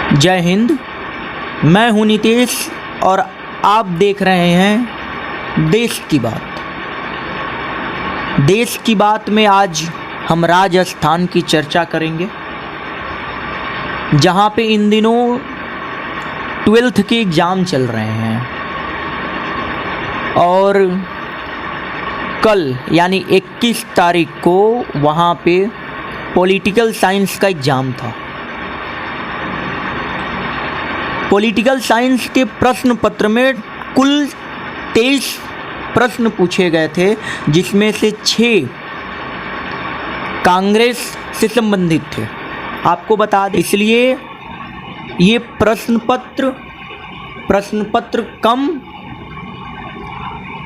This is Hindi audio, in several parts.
जय हिंद। मैं हूं नितेश और आप देख रहे हैं देश की बात। देश की बात में आज हम राजस्थान की चर्चा करेंगे, जहां पे इन दिनों 12th के एग्ज़ाम चल रहे हैं और कल यानी 21 तारीख को वहां पे पॉलिटिकल साइंस का एग्ज़ाम था। पॉलिटिकल साइंस के प्रश्न पत्र में कुल 23 प्रश्न पूछे गए थे, जिसमें से 6 कांग्रेस से संबंधित थे। आपको बता दें, इसलिए ये प्रश्न पत्र कम,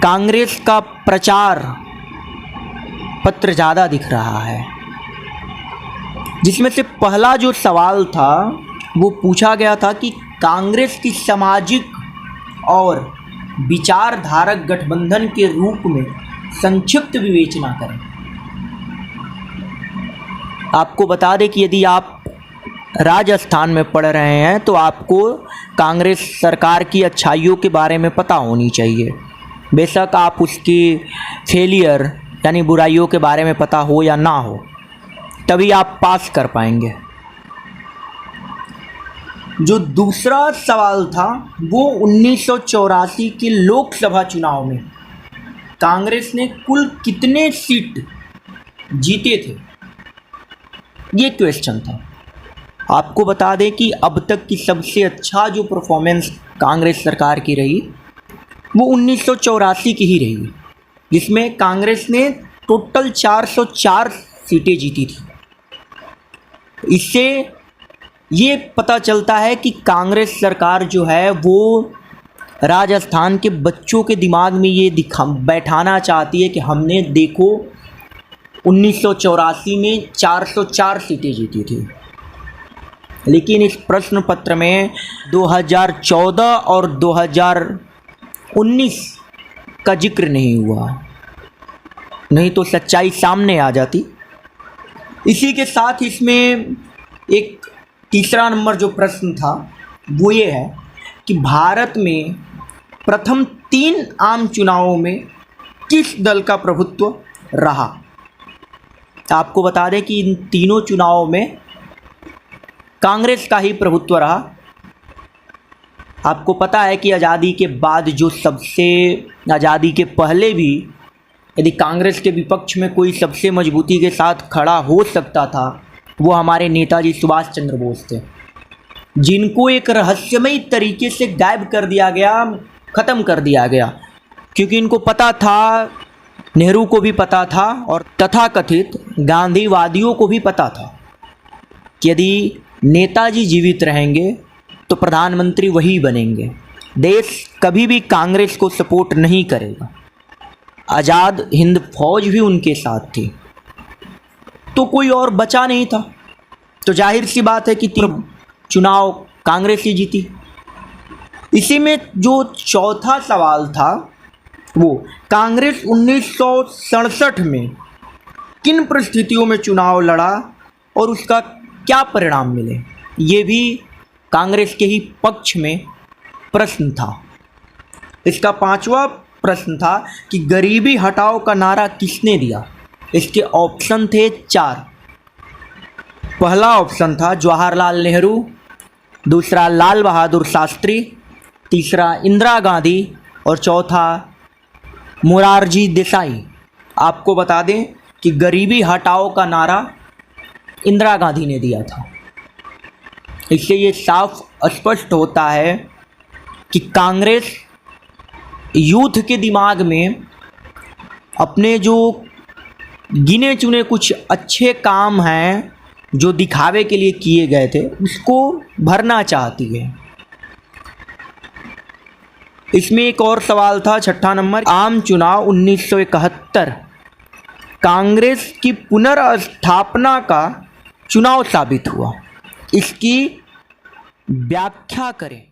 कांग्रेस का प्रचार पत्र ज़्यादा दिख रहा है। जिसमें से पहला जो सवाल था वो पूछा गया था कि कांग्रेस की सामाजिक और विचारधारक गठबंधन के रूप में संक्षिप्त विवेचना करें। आपको बता दें कि यदि आप राजस्थान में पढ़ रहे हैं तो आपको कांग्रेस सरकार की अच्छाइयों के बारे में पता होनी चाहिए। बेशक आप उसकी फेलियर यानी बुराइयों के बारे में पता हो या ना हो, तभी आप पास कर पाएंगे। जो दूसरा सवाल था वो 1984 के लोकसभा चुनाव में कांग्रेस ने कुल कितने सीट जीते थे, ये क्वेश्चन था। आपको बता दें कि अब तक की सबसे अच्छा जो परफॉर्मेंस कांग्रेस सरकार की रही वो 1984 की ही रही, जिसमें कांग्रेस ने टोटल 404 सीटें जीती थी। इससे ये पता चलता है कि कांग्रेस सरकार जो है वो राजस्थान के बच्चों के दिमाग में ये बैठाना चाहती है कि हमने देखो 1984 में 404 सीटें जीती थी। लेकिन इस प्रश्न पत्र में 2014 और 2019 का जिक्र नहीं हुआ, नहीं तो सच्चाई सामने आ जाती। इसी के साथ इसमें एक तीसरा नंबर जो प्रश्न था वो ये है कि भारत में प्रथम 3 आम चुनावों में किस दल का प्रभुत्व रहा। तो आपको बता दें कि इन तीनों चुनावों में कांग्रेस का ही प्रभुत्व रहा। आपको पता है कि आज़ादी के बाद आज़ादी के पहले भी यदि कांग्रेस के विपक्ष में कोई सबसे मजबूती के साथ खड़ा हो सकता था, वो हमारे नेताजी सुभाष चंद्र बोस थे, जिनको एक रहस्यमयी तरीके से गायब कर दिया गया, ख़त्म कर दिया गया, क्योंकि इनको पता था, नेहरू को भी पता था और तथाकथित गांधीवादियों को भी पता था कि यदि नेताजी जीवित रहेंगे तो प्रधानमंत्री वही बनेंगे। देश कभी भी कांग्रेस को सपोर्ट नहीं करेगा। आज़ाद हिंद फौज भी उनके साथ थी, तो कोई और बचा नहीं था। तो जाहिर सी बात है कि 3 चुनाव कांग्रेस ही जीती। इसी में जो चौथा सवाल था वो कांग्रेस 1967 में किन परिस्थितियों में चुनाव लड़ा और उसका क्या परिणाम मिले, ये भी कांग्रेस के ही पक्ष में प्रश्न था। इसका 5वां प्रश्न था कि गरीबी हटाओ का नारा किसने दिया। इसके ऑप्शन थे 4। पहला ऑप्शन था जवाहरलाल नेहरू, दूसरा लाल बहादुर शास्त्री, तीसरा इंदिरा गांधी और चौथा मोरारजी देसाई। आपको बता दें कि गरीबी हटाओ का नारा इंदिरा गांधी ने दिया था। इससे ये साफ स्पष्ट होता है कि कांग्रेस यूथ के दिमाग में अपने जो गिने चुने कुछ अच्छे काम हैं जो दिखावे के लिए किए गए थे, उसको भरना चाहती है। इसमें एक और सवाल था, 6ठा नंबर, आम चुनाव 1971 कांग्रेस की पुनर्स्थापना का चुनाव साबित हुआ, इसकी व्याख्या करें।